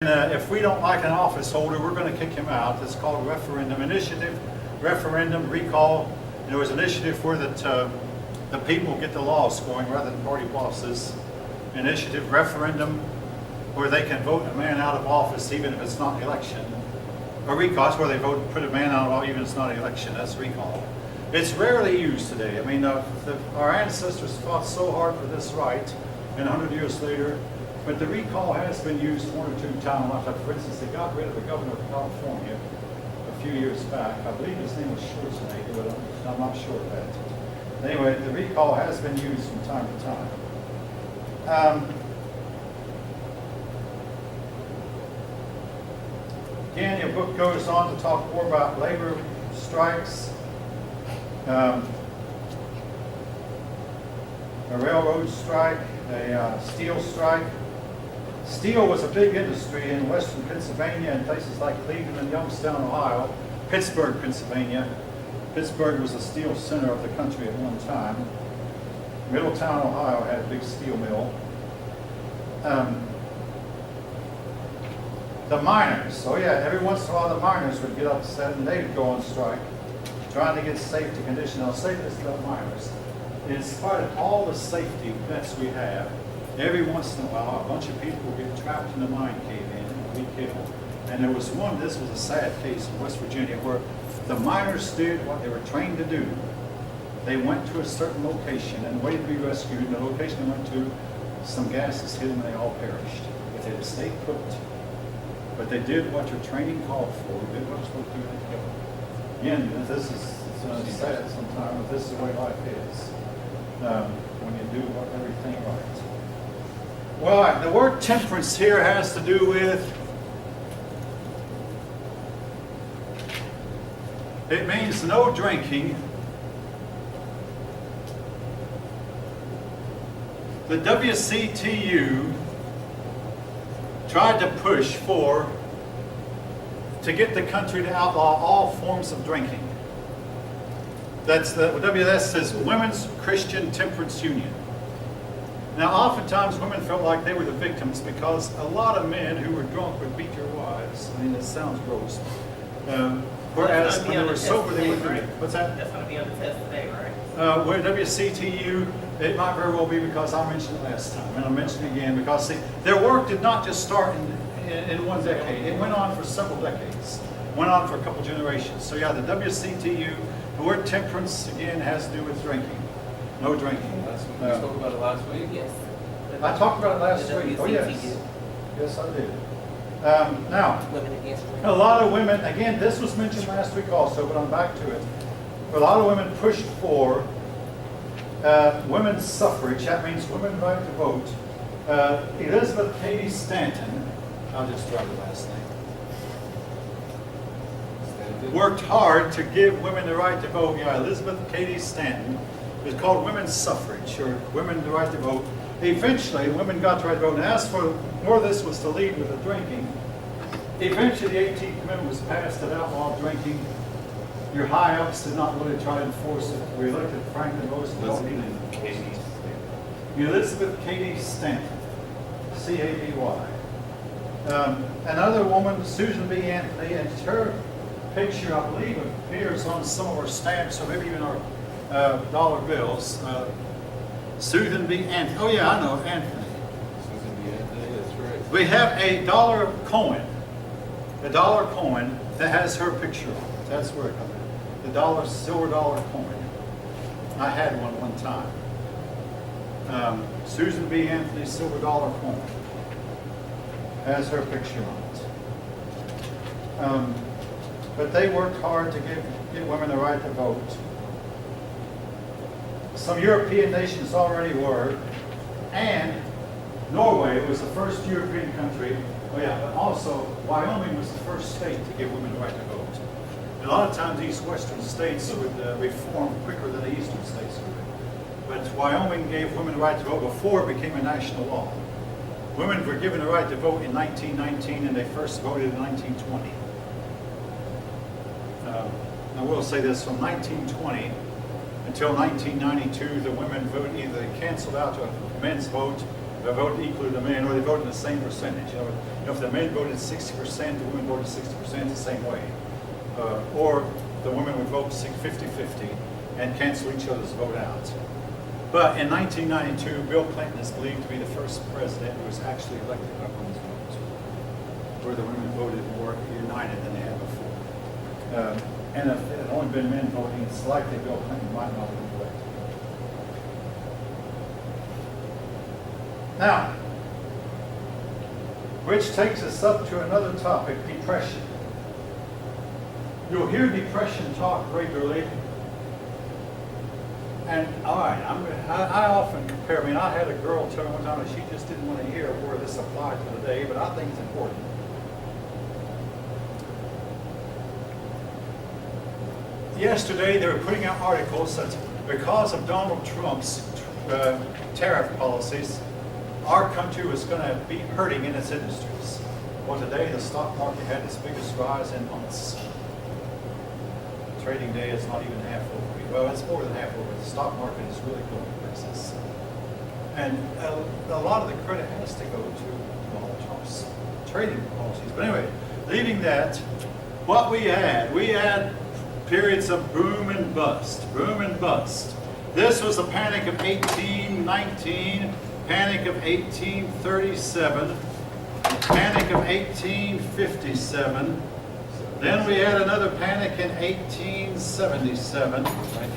If we don't like an office holder, we're going to kick him out. It's called referendum initiative, referendum, recall. There was an initiative where the people get the laws going rather than party bosses. Initiative, referendum, where they can vote a man out of office even if it's not an election. A recall is where they vote put a man out of office even if it's not an election. That's recall. It's rarely used today. I mean, our ancestors fought so hard for this right, and 100 years later. But the recall has been used one or two times. For instance, they got rid of the governor of California a few years back. I believe his name was Schwarzenegger, but I'm not sure of that. Anyway, the recall has been used from time to time. Again, your book goes on to talk more about labor strikes, a railroad strike, a steel strike. Steel was a big industry in western Pennsylvania and places like Cleveland and Youngstown, Ohio, Pittsburgh, Pennsylvania. Pittsburgh was the steel center of the country at one time. Middletown, Ohio had a big steel mill. The miners, oh yeah, every once in a while the miners would get upset and they'd go on strike, trying to get safety conditions. I'll say this about miners. In spite of all the safety nets we have, every once in a while, a bunch of people get trapped in the mine cave in and be killed. And there was one, this was a sad case in West Virginia, where the miners did what they were trained to do. They went to a certain location and waited to be rescued. And the location they went to, some gases hit them and they all perished. If they had stayed put. But they did what your training called for, did what was supposed to do to kill them. Again, this is sad sometimes, but this is the way life is. When you do everything right. Well, the word temperance here has to do with, it means no drinking. The WCTU tried to push to get the country to outlaw all forms of drinking. That's the WS says Women's Christian Temperance Union. Now, oftentimes women felt like they were the victims because a lot of men who were drunk would beat their wives. I mean, it sounds gross. Whereas when they were sober, they would drink. What's that? That's going to be on the test today, right? With WCTU, it might very well be because I mentioned it last time, and I'll mention it again because, see, their work did not just start in one decade. It went on for several decades. Went on for a couple generations. So yeah, the WCTU, the word temperance, again, has to do with drinking. No drinking. We spoke about it last week. Yes. I talked about it last week. Oh, yes. Yes, I did. Now, Women against women. a lot of women, again, this was mentioned last week also, but I'm back to it. A lot of women pushed for women's suffrage. That means women's right to vote. Elizabeth Cady Stanton, I'll just write the last name, worked hard to give women the right to vote. Yeah, Elizabeth Cady Stanton. It's called women's suffrage, or women the right to vote. Eventually, women got the right to vote. And as for more of this was to lead with the drinking, eventually the 18th Amendment was passed that outlawed drinking. Your high-ups did not really try to enforce it. We elected Franklin Roosevelt. Elizabeth Cady Stanton, C-A-D-Y. Another woman, Susan B. Anthony, and her picture, I believe, appears on some of our stamps, or maybe even our dollar bills. Susan B. Anthony. Oh yeah, I know Anthony. Susan B. Anthony, that's right. We have a dollar coin that has her picture on it. That's where it comes in. The silver dollar coin. I had one time. Susan B. Anthony silver dollar coin has her picture on it. But they worked hard to give women the right to vote. Some European nations already were, and Norway was the first European country. Oh yeah, but also Wyoming was the first state to give women the right to vote. And a lot of times these western states would reform quicker than the eastern states would. But Wyoming gave women the right to vote before it became a national law. Women were given the right to vote in 1919, and they first voted in 1920. I will say this, from 1920 until 1992, the women vote either they canceled out a men's vote They voted equally to the men, or they voted the same percentage. You know, if the men voted 60%, the women voted 60% the same way. Or the women would vote 50-50 and cancel each other's vote out. But in 1992, Bill Clinton is believed to be the first president who was actually elected by women's vote, where the women voted more united than they had before. And if it had only been men voting, it's likely Bill Clinton might not have been elected. Now, which takes us up to another topic, depression. You'll hear depression talk regularly. And all right, I often compare. I mean, I had a girl tell me one time that she just didn't want to hear where this applied to today, but I think it's important. Yesterday, they were putting out articles that because of Donald Trump's tariff policies, our country was going to be hurting in its industries. Well, today the stock market had its biggest rise in months. Trading day is not even half over. Well, it's more than half over. The stock market is really going places. And a lot of the credit has to go to Donald Trump's trading policies. But anyway, leaving that, what we had periods of boom and bust, boom and bust. This was the Panic of 1819, Panic of 1837, Panic of 1857. Then we had another panic in 1877.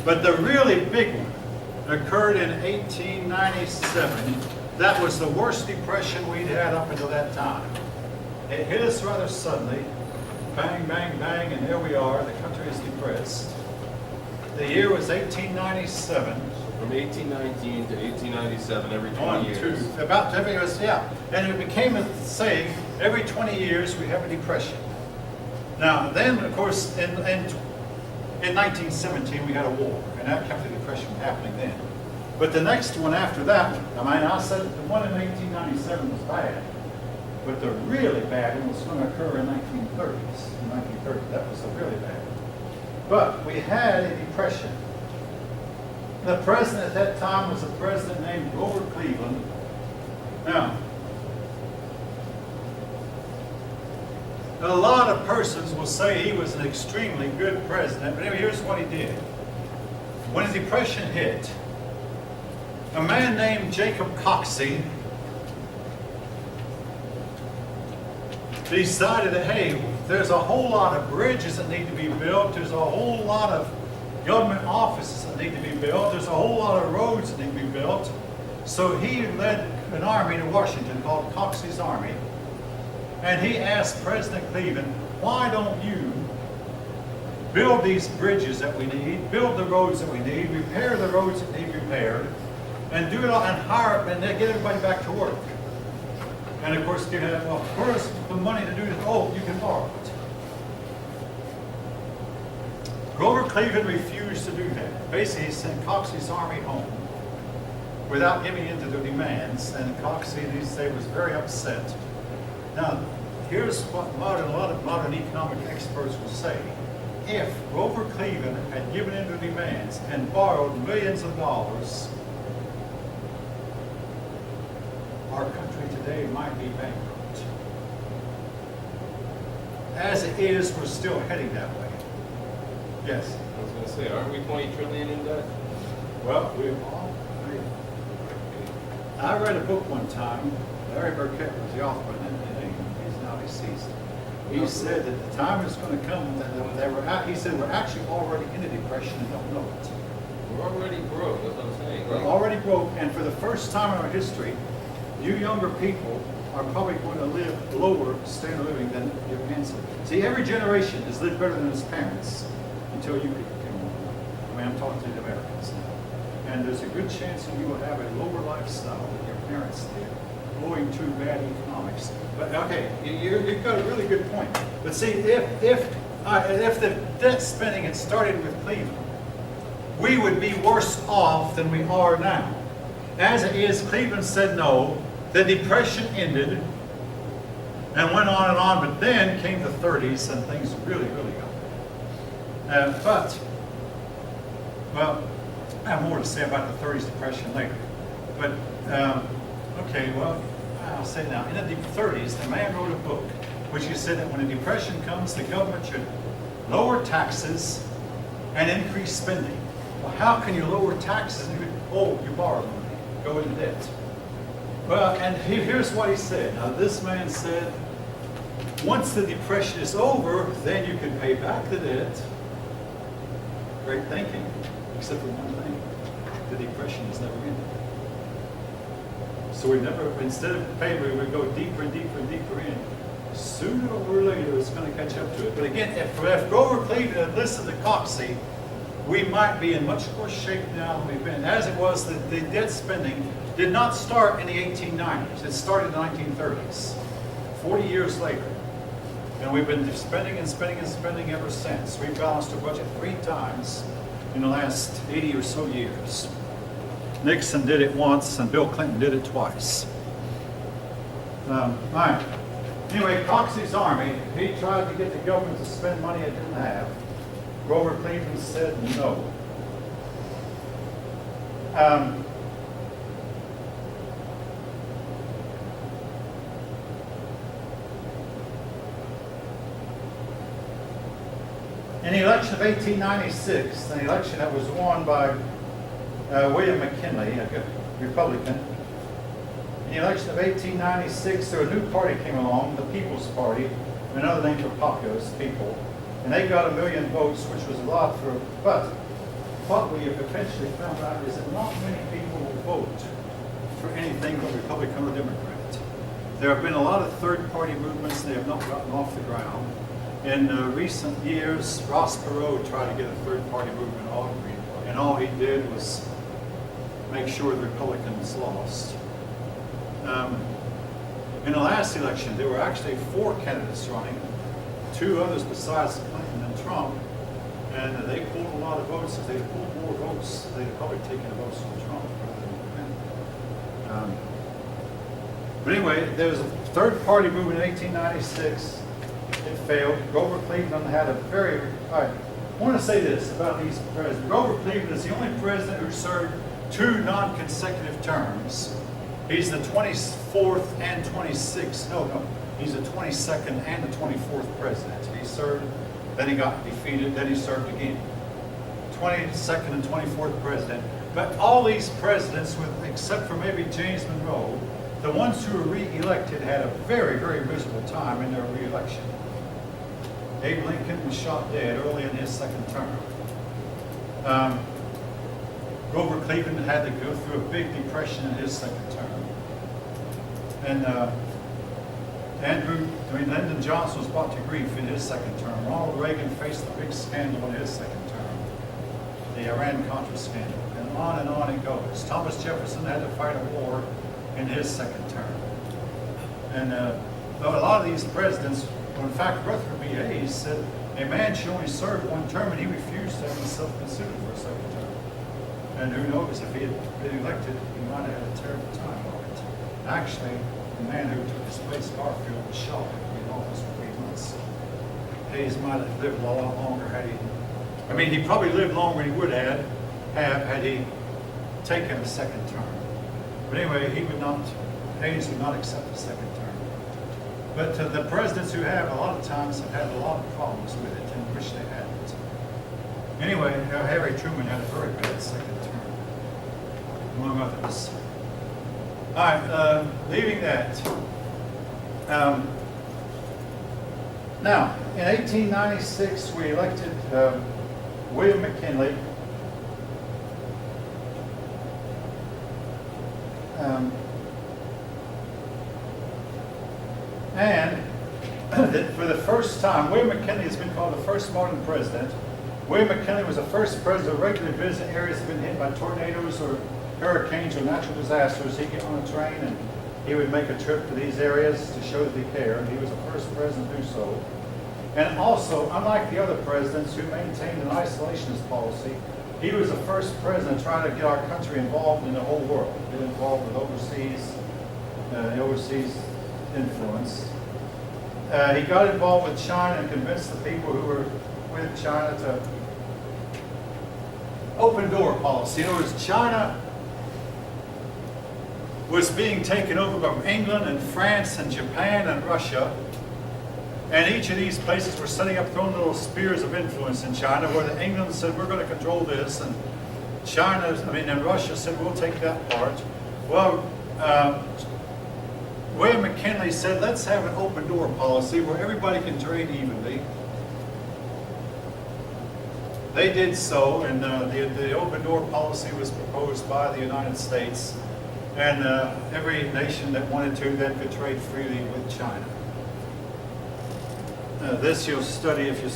But the really big one occurred in 1897. That was the worst depression we'd had up until that time. It hit us rather suddenly. Bang, bang, bang, and here we are. The country is depressed. The year was 1897. From 1819 to 1897, every 20 years. About every year, yeah. And it became a saying, every 20 years we have a depression. Now, then, of course, in 1917, we had a war, and that kept the depression from happening then. But the next one after that, I said the one in 1897 was bad, but the really bad one was going to occur in 1930s. In 1930, that was the really bad one. But we had a depression. The president at that time was a president named Grover Cleveland. Now, a lot of persons will say he was an extremely good president, but anyway, here's what he did. When the Depression hit, a man named Jacob Coxey decided that, hey, there's a whole lot of bridges that need to be built, there's a whole lot of government offices that need to be built, there's a whole lot of roads that need to be built. So he led an army to Washington called Coxey's Army. And he asked President Cleveland, why don't you build these bridges that we need, build the roads that we need, repair the roads that need repaired, and do it all, and hire and then get everybody back to work. And of course, well, where's the money to do this? Oh, you can borrow it. Grover Cleveland refused to do that. Basically, he sent Coxey's Army home without giving in to their demands, and Coxey, these days, was very upset. Now, here's what a lot of modern economic experts will say. If Grover Cleveland had given in to demands and borrowed millions of dollars, our country today might be bankrupt. As it is, we're still heading that way. Yes? I was going to say, aren't we 20 trillion in debt? Well, I read a book one time. Larry Burkett was the author, and he's now deceased. He said that the time is going to come that he said we're actually already in a depression and don't know it. We're already broke, that's what I'm saying. We're already broke, and for the first time in our history, you younger people are probably going to live lower standard of living than your parents. See, every generation has lived better than its parents until you people came along. I mean, I'm talking to the Americans now. And there's a good chance that you will have a lower lifestyle than your parents did, owing to bad economics. But okay, you've got a really good point. But see, if the debt spending had started with Cleveland, we would be worse off than we are now. As it is, Cleveland said no. The Depression ended and went on and on, but then came the 30s and things really, really got bad. Well, I have more to say about the 30s Depression later. But Okay, well, I'll say now, in the 30s, the man wrote a book, which he said that when a depression comes, the government should lower taxes and increase spending. Well, how can you lower taxes? Oh, you borrow money, go into debt. Well, and here's what he said. Now, this man said, once the depression is over, then you can pay back the debt. Great thinking, except for one thing. The depression is never ended. So we never, instead of paying, we would go deeper and deeper and deeper in. Sooner or later, it's going to catch up to it. But again, if Grover Cleveland had listened to Coxey, we might be in much worse shape now than we've been. As it was, the debt spending did not start in the 1890s. It started in the 1930s, 40 years later. And we've been spending and spending and spending ever since. We've balanced our budget 3 times in the last 80 or so years. Nixon did it once, and Bill Clinton did it twice. All right. Anyway, Coxey's army, he tried to get the government to spend money it didn't have. Grover Cleveland said no. In the election of 1896, an election that was won by William McKinley, a Republican. In the election of 1896, a new party came along, the People's Party, another name for populist people, and they got 1 million votes, which was a lot for, but what we have eventually found out is that not many people will vote for anything but Republican or Democrat. There have been a lot of third-party movements, they have not gotten off the ground. In recent years, Ross Perot tried to get a third-party movement on, and all he did was make sure the Republicans lost. In the last election, there were actually 4 candidates running, 2 others besides Clinton and Trump, and they pulled a lot of votes. If they had pulled more votes, they'd have probably taken the votes from Trump rather than Clinton. But anyway, there was a third-party movement in 1896. It failed. Grover Cleveland had a very, all right, I want to say this about these presidents. Grover Cleveland is the only president who served 2 non-consecutive terms. He's the 24th and 26th, no, he's the 22nd and the 24th president. He served, then he got defeated, then he served again. 22nd and 24th president. But all these presidents, except for maybe James Monroe, the ones who were re-elected had a very, very miserable time in their re-election. Abe Lincoln was shot dead early in his 2nd term. Grover Cleveland had to go through a big depression in his 2nd term. And Lyndon Johnson was brought to grief in his 2nd term. Ronald Reagan faced a big scandal in his 2nd term, the Iran-Contra scandal, and on it goes. Thomas Jefferson had to fight a war in his 2nd term. And a lot of these presidents, well, in fact, Rutherford B. Hayes said a man should only serve 1 term, and he refused to have himself considered for a 2nd term. And who knows, if he had been elected, he might have had a terrible time of it. Actually, the man who took his place, Garfield, was shot in office for 3 months. Hayes might have lived a lot longer had he, I mean, he probably lived longer than he would have had he taken a 2nd term. But anyway, Hayes would not accept a 2nd term. But the presidents who have, a lot of times, have had a lot of problems with it and wish they hadn't. Anyway, Harry Truman had a very bad 2nd term, among others. All right, leaving that. Now, in 1896, we elected William McKinley. And for the first time, William McKinley has been called the first modern president. William McKinley was the first president to regularly visit areas that have been hit by tornadoes or hurricanes or natural disasters. He'd get on a train and he would make a trip to these areas to show that he cared. He was the first president to do so. And also, unlike the other presidents who maintained an isolationist policy, he was the first president to try to get our country involved in the whole world, get involved with overseas influence. He got involved with China and convinced the people who were with China to open door policy. In other words, China was being taken over by England and France and Japan and Russia. And each of these places were setting up their own little spheres of influence in China, where the England said, we're going to control this, and and Russia said, we'll take that part. Well, William McKinley said, let's have an open door policy where everybody can trade evenly. They did so, and the open door policy was proposed by the United States, and every nation that wanted to then could trade freely with China. This you'll study if you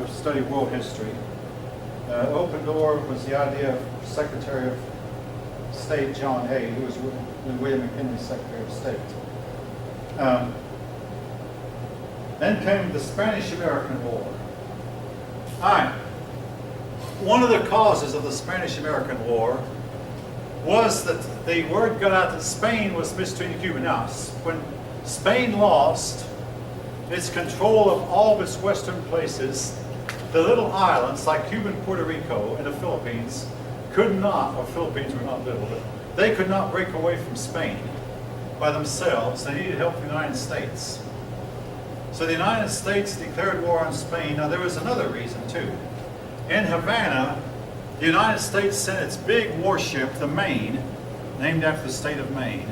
study world history. Open door was the idea of Secretary of State John Hay, who was William McKinley's Secretary of State. Then came the Spanish-American War. All right. One of the causes of the Spanish-American War was that the word got out that Spain was mistreating Cuba. Now, when Spain lost its control of all of its western places, the little islands like Cuba and Puerto Rico and the Philippines could not, or Philippines were not little, but they could not break away from Spain by themselves. They needed help from the United States. So the United States declared war on Spain. Now there was another reason too. In Havana, the United States sent its big warship, the Maine, named after the state of Maine.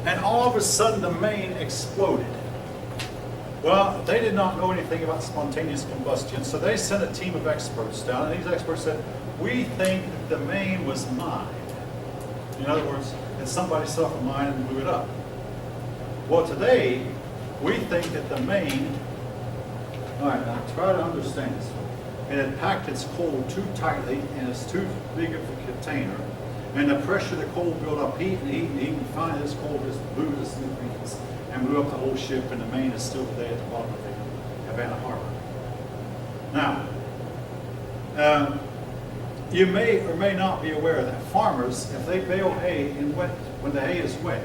And all of a sudden the Maine exploded. Well, they did not know anything about spontaneous combustion, so they sent a team of experts down, and these experts said, we think that the Maine was mined. In other words, that somebody set off a mine and blew it up. Well, today, we think that the Maine, all right, now try to understand this. It had packed its coal too tightly, and it's too big of a container. And the pressure of the coal built up heat and heat and heat, and finally this coal just blew to the smithereens and blew up the whole ship, and the Maine is still today at the bottom of the Havana Harbor. Now, you may or may not be aware that farmers, if they bale hay in wet, when the hay is wet,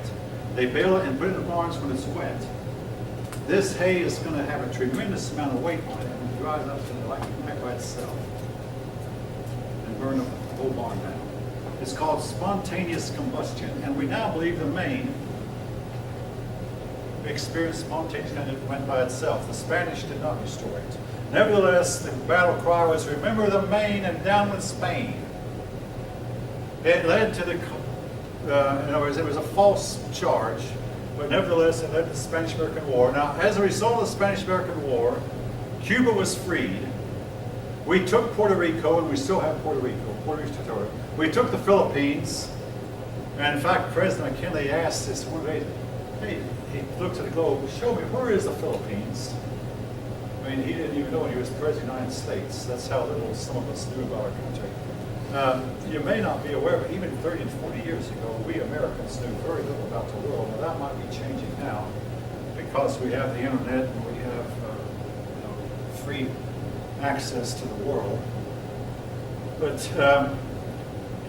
they bale it and put it in the barns when it's wet. This hay is going to have a tremendous amount of weight on it, and it dries up to like by itself and burn up the whole barn down. It's called spontaneous combustion, and we now believe the Maine experienced spontaneous combustion. It went by itself. The Spanish did not destroy it. Nevertheless, the battle cry was, remember the Maine and down with Spain. It led to the, in other words, it was a false charge, but nevertheless it led to the Spanish-American War. Now, as a result of the Spanish-American War, Cuba was freed. We took Puerto Rico, and we still have Puerto Rico, Puerto Rico territory. We took the Philippines, and in fact, President McKinley asked this one day, hey, he looked at the globe, show me, where is the Philippines? I mean, he didn't even know he was President of the United States. That's how little some of us knew about our country. You may not be aware, but even 30 and 40 years ago, we Americans knew very little about the world. Now, that might be changing now because we have the internet and we have free access to the world. But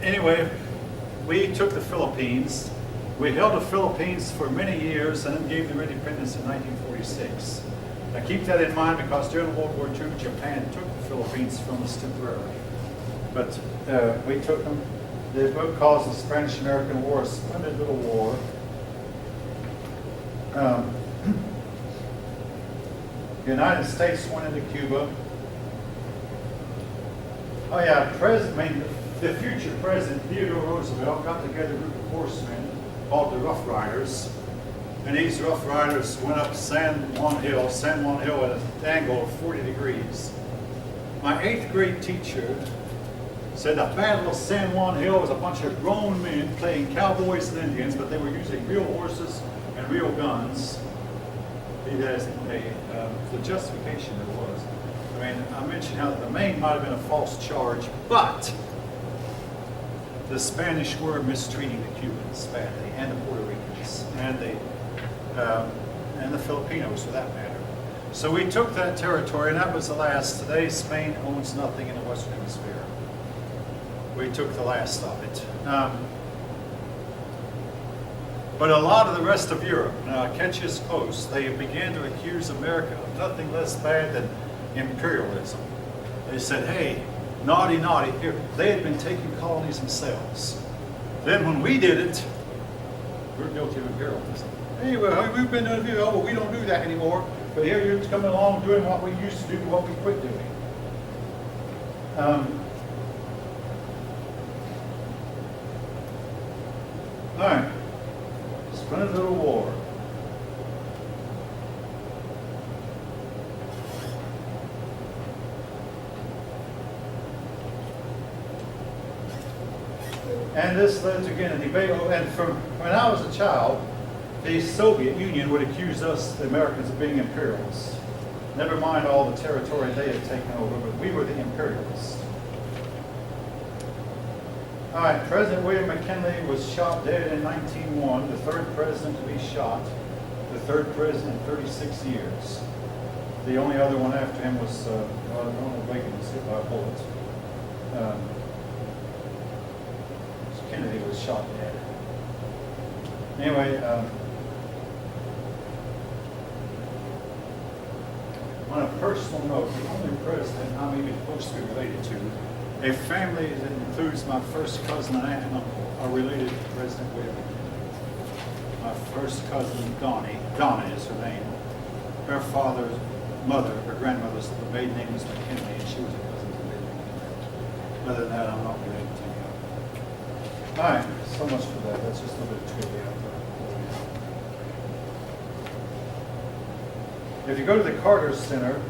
anyway, we took the Philippines. We held the Philippines for many years and then gave them independence in 1946. Now keep that in mind because during World War II, Japan took the Philippines from us temporarily. But we took them. The book calls the Spanish-American War a splendid little war. The United States went into Cuba. Oh yeah, the future President Theodore Roosevelt got together a group of horsemen called the Rough Riders. And these Rough Riders went up San Juan Hill at an angle of 40 degrees. My 8th grade teacher said the Battle of San Juan Hill was a bunch of grown men playing cowboys and Indians, but they were using real horses and real guns. The justification there was. I mean, I mentioned how the Maine might have been a false charge, but the Spanish were mistreating the Cubans badly, and the Puerto Ricans, and the Filipinos for that matter. So we took that territory, and that was the last. Today, Spain owns nothing in the Western Hemisphere. We took the last of it. But a lot of the rest of Europe, catch this post, they began to accuse America of nothing less bad than imperialism. They said, hey, naughty, naughty. Here, they had been taking colonies themselves. Then when we did it, we're guilty of imperialism. Hey, well, we've been doing it, oh, but we don't do that anymore. But here you're coming along doing what we used to do, what we quit doing. All right, Splendid Little War. And this led to, again, a debate. And from when I was a child, the Soviet Union would accuse us, the Americans, of being imperialists. Never mind all the territory they had taken over, but we were the imperialists. All right, President William McKinley was shot dead in 1901, the third president to be shot, the third president in 36 years. The only other one after him was Ronald Reagan, was hit by a bullet. Kennedy was shot dead. Anyway, on a personal note, the only president I'm even closely related to, a family that includes my first cousin and aunt and uncle are related to President William McKinley. My first cousin, Donna is her name. Her father's mother, her grandmother's maiden name was McKinley, and she was a cousin to William McKinley. Other than that, I'm not related to him. All right, so much for that. That's just a little bit of trivia. If you go to the Carter Center,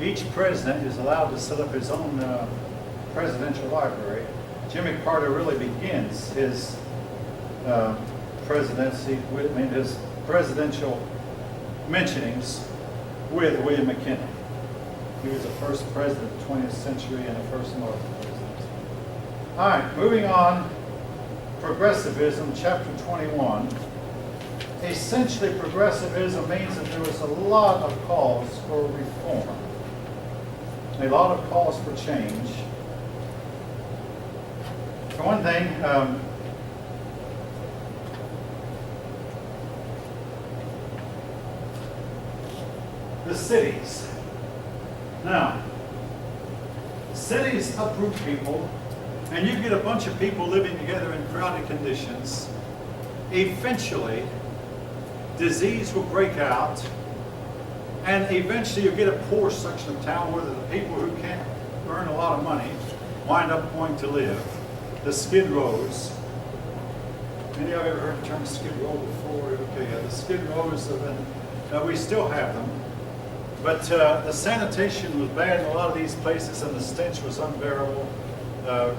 each president is allowed to set up his own presidential library. Jimmy Carter really begins his presidency with, his presidential mentionings with William McKinley. He was the first president of the 20th century and the first American president. All right, moving on. Progressivism, chapter 21. Essentially, progressivism means that there was a lot of calls for reform, a lot of calls for change. For one thing, the cities. Now, cities uproot people, and you get a bunch of people living together in crowded conditions. Eventually, disease will break out, and eventually you'll get a poor section of town where the people who can't earn a lot of money wind up going to live. The skid rows. Any of you ever heard the term skid row before? Okay, yeah, the skid rows have been, we still have them. But the sanitation was bad in a lot of these places, and the stench was unbearable,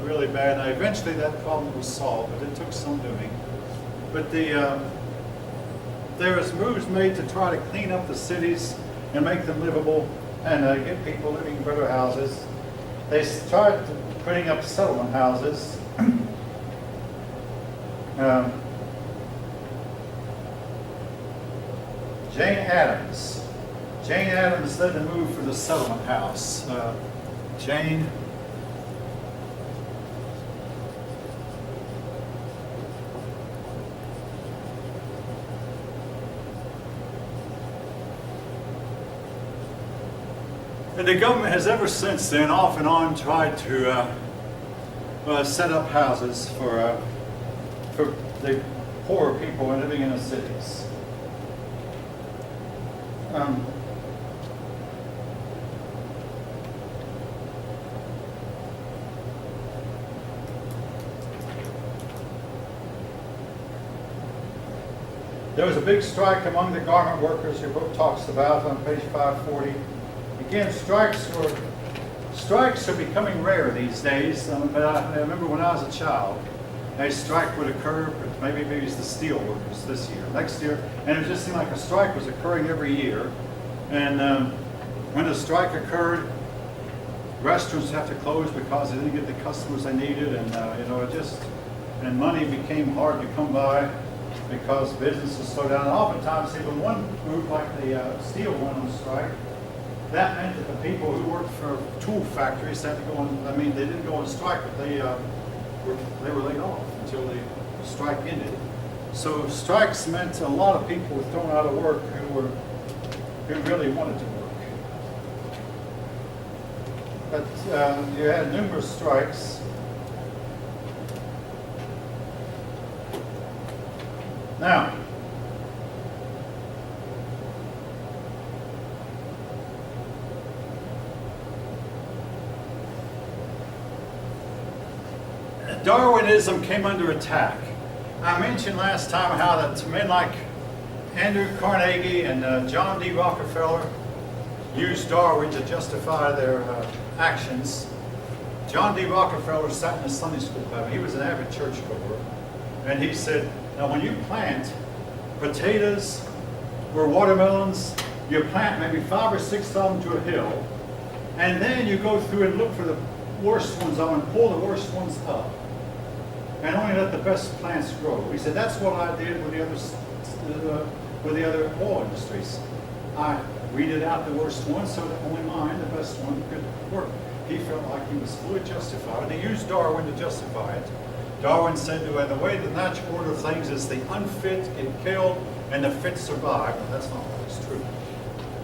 really bad. Now, eventually that problem was solved, but it took some doing. But there was moves made to try to clean up the cities and make them livable and get people living in better houses. They started putting up settlement houses. Jane Addams led the move for the settlement house. Jane. And the government has ever since then, off and on, tried to set up houses for the poorer people living in the cities. There was a big strike among the garment workers your book talks about on page 540. Again, strikes are becoming rare these days, but I remember when I was a child, a strike would occur, but maybe it's the steel workers this year, next year, and it just seemed like a strike was occurring every year. And when the strike occurred, restaurants have to close because they didn't get the customers they needed, and and money became hard to come by because businesses slowed down. And oftentimes, even one group like the steel went on strike. That meant that the people who worked for tool factories had to go on. I mean, they didn't go on strike, but they were laid off until the strike ended. So strikes meant a lot of people were thrown out of work who really wanted to work. But you had numerous strikes. Now, Darwinism came under attack. I mentioned last time how that men like Andrew Carnegie and John D. Rockefeller used Darwin to justify their actions. John D. Rockefeller sat in a Sunday school class. He was an avid churchgoer. And he said, now when you plant potatoes or watermelons, you plant maybe 5 or 6 of them to a hill, and then you go through and look for the worst ones on and pull the worst ones up, and only let the best plants grow. He said, that's what I did with the other oil industries. I weeded out the worst ones so that only mine, the best one, could work. He felt like he was fully justified. He used Darwin to justify it. Darwin said, well, the way the natural order of things is the unfit get killed and the fit survive. Well, that's not always true.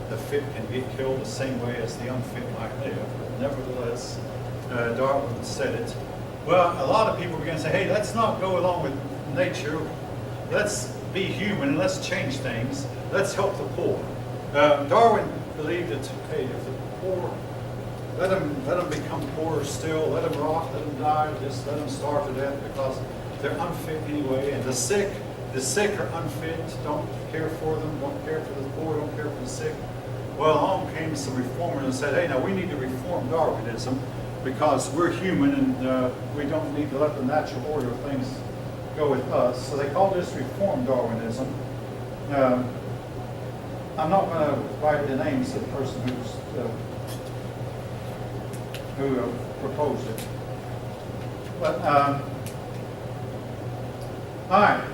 The fit can get killed the same way as the unfit might live. But nevertheless, Darwin said it. Well, a lot of people began to say, hey, let's not go along with nature. Let's be human and let's change things. Let's help the poor. Darwin believed that, hey, if the poor, let them become poorer still, let them rot, let them die, just let them starve to death because they're unfit anyway. And the sick are unfit, don't care for them, don't care for the poor, don't care for the sick. Well, along came some reformers and said, hey, now we need to reform Darwinism because we're human and we don't need to let the natural order of things go with us. So they called this reform Darwinism. I'm not going to write the names of the person who proposed it. But, all right.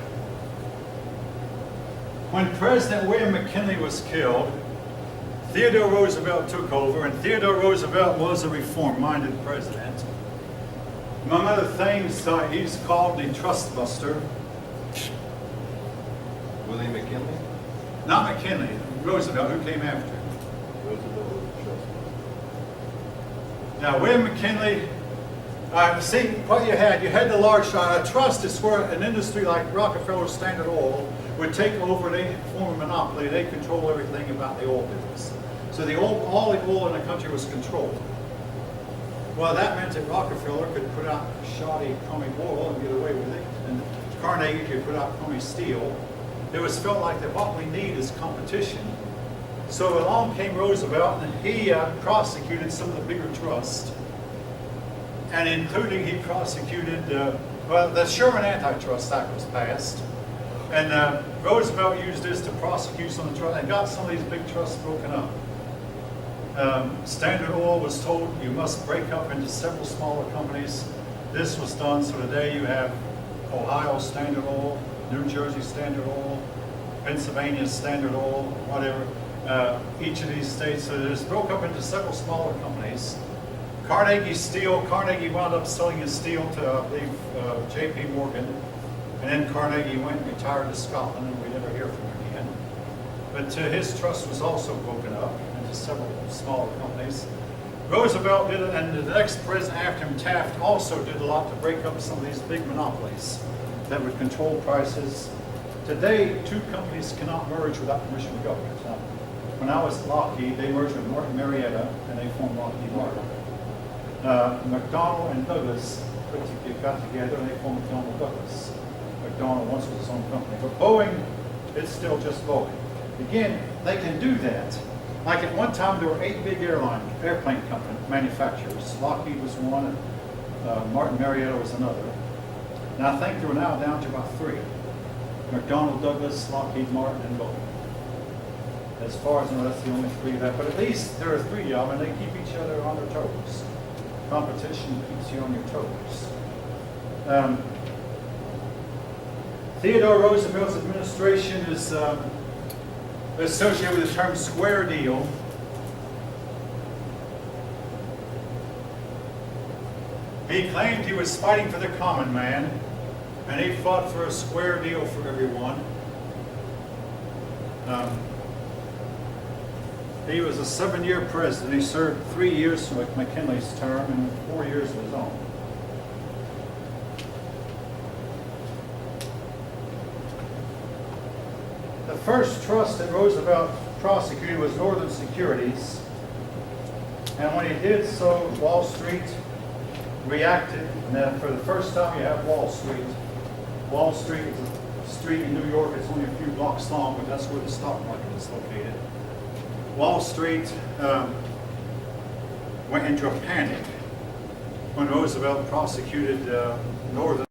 When President William McKinley was killed, Theodore Roosevelt took over, and Theodore Roosevelt was a reform-minded president. Among other things, he's called the Trust Buster. William McKinley? Not McKinley, Roosevelt, who came after him. Roosevelt was the trust. Now, William McKinley, see what you had the large trust is where an industry like Rockefeller Standard Oil would take over, they form a monopoly, they control everything about the oil business. So all the oil in the country was controlled. Well, that meant that Rockefeller could put out shoddy, crummy oil and get away with it, and Carnegie could put out crummy steel. It was felt like that what we need is competition. So along came Roosevelt, and he prosecuted some of the bigger trusts, and including he prosecuted, the Sherman Antitrust Act was passed, and Roosevelt used this to prosecute some of the trusts and got some of these big trusts broken up. Standard Oil was told you must break up into several smaller companies. This was done, so today you have Ohio Standard Oil, New Jersey Standard Oil, Pennsylvania Standard Oil, whatever. Each of these states, so it was broke up into several smaller companies. Carnegie Steel, Carnegie wound up selling his steel to, I believe, J.P. Morgan, and then Carnegie went and retired to Scotland, and we never hear from him again. But his trust was also broken up into several smaller companies. Roosevelt did it, and the next president after him, Taft, also did a lot to break up some of these big monopolies that would control prices. Today, two companies cannot merge without permission of the government. Now, when I was at Lockheed, they merged with Martin Marietta, and they formed Lockheed Martin. McDonnell and Douglas got together, and they formed McDonnell Douglas. McDonnell once was his own company. But Boeing, it's still just Boeing. Again, they can do that. Like at one time, there were 8 big airplane company manufacturers. Lockheed was one, and Martin Marietta was another. And I think they were now down to about 3. McDonnell Douglas, Lockheed Martin, and Boeing. As far as I know, that's the only 3 left. But at least there are 3 of them, and they keep each other on their toes. Competition keeps you on your toes. Theodore Roosevelt's administration is associated with the term square deal. He claimed he was fighting for the common man, and he fought for a square deal for everyone. He was a 7-year president. He served 3 years for McKinley's term and 4 years of his own. first trust that Roosevelt prosecuted was Northern Securities. And when he did so, Wall Street reacted. And then for the first time, you have Wall Street. Wall Street is a street in New York. It's only a few blocks long, but that's where the stock market is located. Wall Street went into a panic when Roosevelt prosecuted Northern